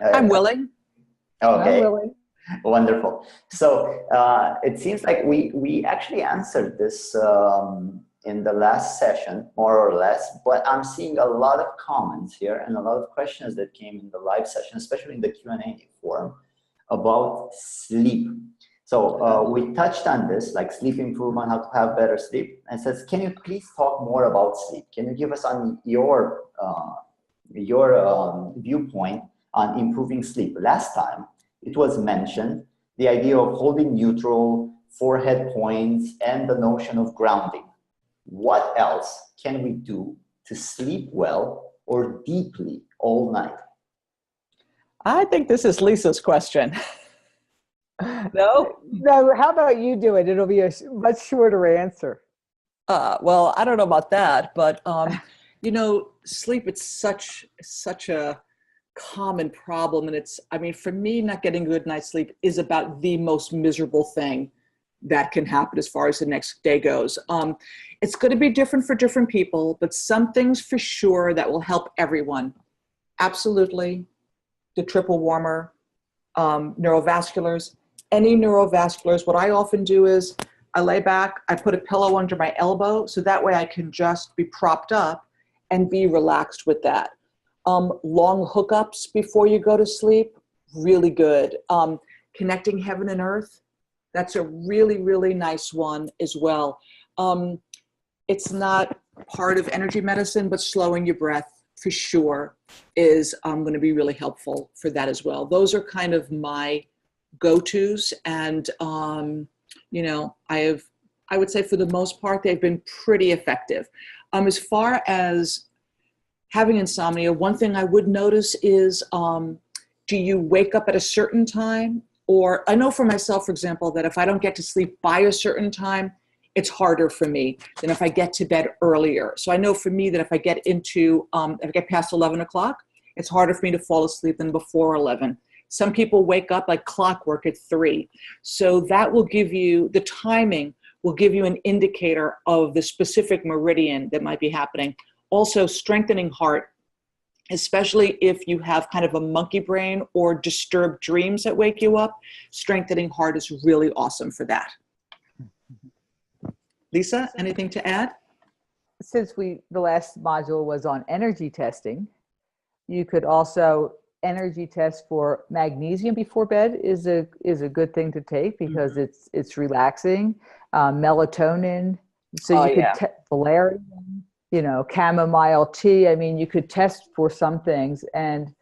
I'm willing. Okay. I'm willing. Wonderful. So it seems like we actually answered this in the last session, more or less, but I'm seeing a lot of comments here and a lot of questions that came in the live session, especially in the Q&A forum, about sleep. So we touched on this, like sleep improvement, how to have better sleep. And says, can you please talk more about sleep? Can you give us on your viewpoint on improving sleep? Last time it was mentioned, the idea of holding neutral, forehead points, and the notion of grounding. What else can we do to sleep well or deeply all night? I think this is Lisa's question. No, how about you do it? It'll be a much shorter answer. Well, I don't know about that, but sleep, it's such a common problem. And for me, not getting a good night's sleep is about the most miserable thing that can happen as far as the next day goes. It's going to be different for different people, but some things for sure that will help everyone. Absolutely. The triple warmer, neurovasculars, any neurovasculars. What I often do is I lay back, I put a pillow under my elbow, so that way I can just be propped up and be relaxed with that. Long hookups before you go to sleep, really good. Connecting heaven and earth, that's a really, really nice one as well. It's not part of energy medicine, but slowing your breath for sure is going to be really helpful for that as well. Those are kind of my go-tos, and I would say for the most part they've been pretty effective. As far as having insomnia, one thing I would notice is, do you wake up at a certain time? Or I know for myself, for example, that if I don't get to sleep by a certain time, it's harder for me than if I get to bed earlier. So I know for me that if I get past 11 o'clock, it's harder for me to fall asleep than before 11. Some people wake up like clockwork at 3. So that will give you, the timing will give you an indicator of the specific meridian that might be happening. Also, strengthening heart, especially if you have kind of a monkey brain or disturbed dreams that wake you up, strengthening heart is really awesome for that. Lisa, anything to add? Since the last module was on energy testing, you could also energy test for magnesium before bed is a good thing to take because it's relaxing. Melatonin, so you could valerian, chamomile tea. I mean, you could test for some things. And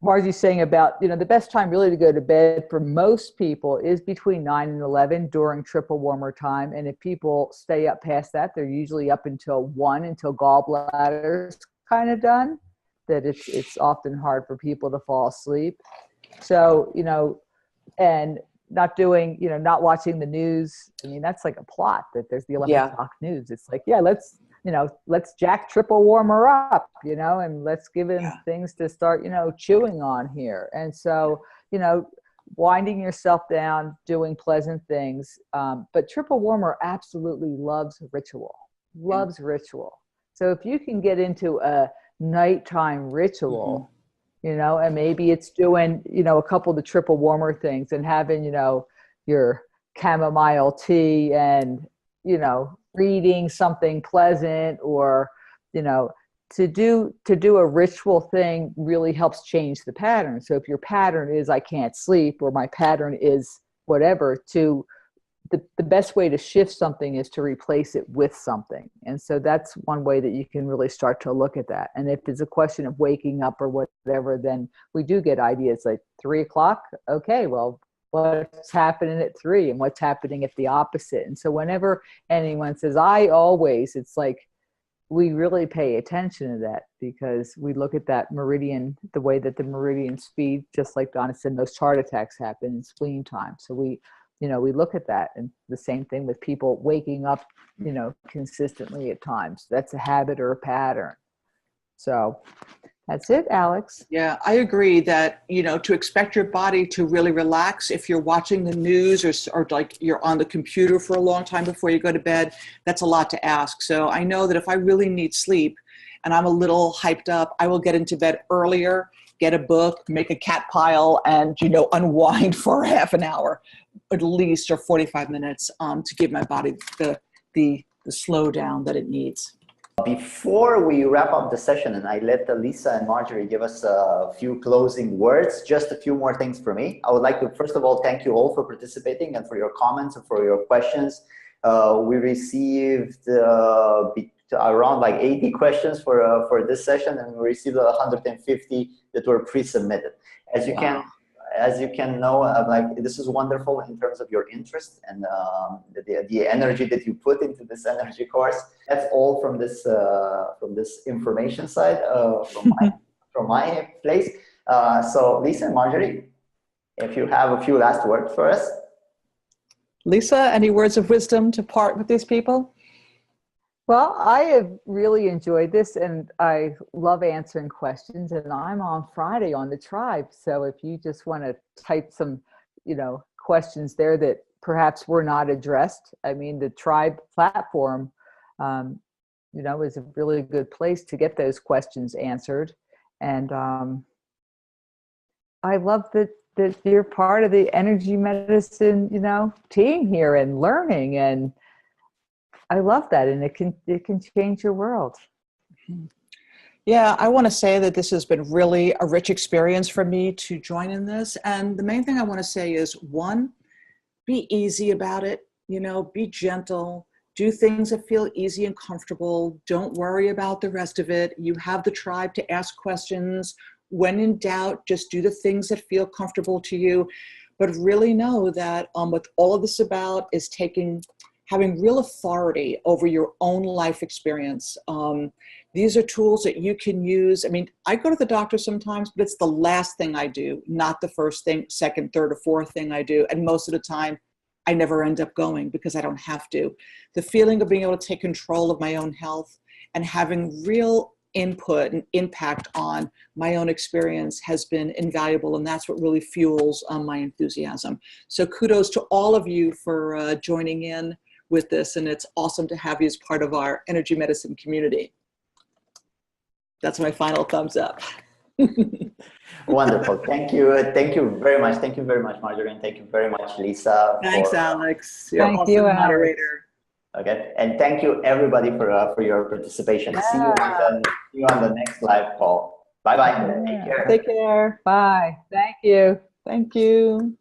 Margie's saying about, the best time really to go to bed for most people is between 9 and 11 during triple warmer time. And if people stay up past that, they're usually up until 1, until gallbladder's kind of done, that it's often hard for people to fall asleep. So, and not doing, not watching the news. I mean, that's like a plot that there's the 11 o'clock news. It's like, let's jack triple warmer up, and let's give him things to start, chewing on here. And so, winding yourself down, doing pleasant things. But triple warmer absolutely loves ritual. So if you can get into a nighttime ritual, and maybe it's doing, a couple of the triple warmer things and having, your chamomile tea and, reading something pleasant, or, to do a ritual thing really helps change the pattern. So if your pattern is, I can't sleep, or my pattern is whatever, the best way to shift something is to replace it with something. And so that's one way that you can really start to look at that. And if it's a question of waking up or whatever, then we do get ideas like 3 o'clock. Okay, well, what's happening at 3 and what's happening at the opposite? And so whenever anyone says, I always, it's like, we really pay attention to that, because we look at that meridian, the way that the meridians feed, just like Donna said, those heart attacks happen in spleen time. So we look at that, and the same thing with people waking up, consistently at times. That's a habit or a pattern. So that's it, Alex. Yeah, I agree that, to expect your body to really relax if you're watching the news or like you're on the computer for a long time before you go to bed, that's a lot to ask. So I know that if I really need sleep and I'm a little hyped up, I will get into bed earlier, get a book, make a cat pile, and, unwind for half an hour at least, or 45 minutes, to give my body the slowdown that it needs. Before we wrap up the session, and I let Lisa and Marjorie give us a few closing words, just a few more things for me. I would like to, first of all, thank you all for participating and for your comments and for your questions. We received around like 80 questions for this session, and we received 150 that were pre-submitted. As you can know, this is wonderful in terms of your interest and the energy that you put into this energy course. That's all from this information side from my place. So Lisa and Marjorie, if you have a few last words for us. Lisa, any words of wisdom to part with these people? Well, I have really enjoyed this, and I love answering questions, and I'm on Friday on the Tribe. So if you just want to type some, questions there that perhaps were not addressed, I mean, the Tribe platform, is a really good place to get those questions answered. And I love that you're part of the energy medicine, team here, and learning, and I love that, and it can change your world. Yeah, I want to say that this has been really a rich experience for me to join in this. And the main thing I want to say is, 1, be easy about it, be gentle, do things that feel easy and comfortable. Don't worry about the rest of it. You have the Tribe to ask questions. When in doubt, just do the things that feel comfortable to you. But really know that what all of this about is having real authority over your own life experience. These are tools that you can use. I mean, I go to the doctor sometimes, but it's the last thing I do, not the first thing, second, third, or fourth thing I do. And most of the time, I never end up going because I don't have to. The feeling of being able to take control of my own health and having real input and impact on my own experience has been invaluable, and that's what really fuels my enthusiasm. So kudos to all of you for joining in with this, and it's awesome to have you as part of our energy medicine community. That's my final thumbs up. Wonderful. Thank you. Thank you very much. Thank you very much, Marjorie. And thank you very much, Lisa. Thanks, Alex. You're Thank awesome you, Alex. moderator. Okay. And thank you, everybody, for your participation. See you on the next live call. Bye-bye. Take care. Take care. Bye. Thank you. Thank you.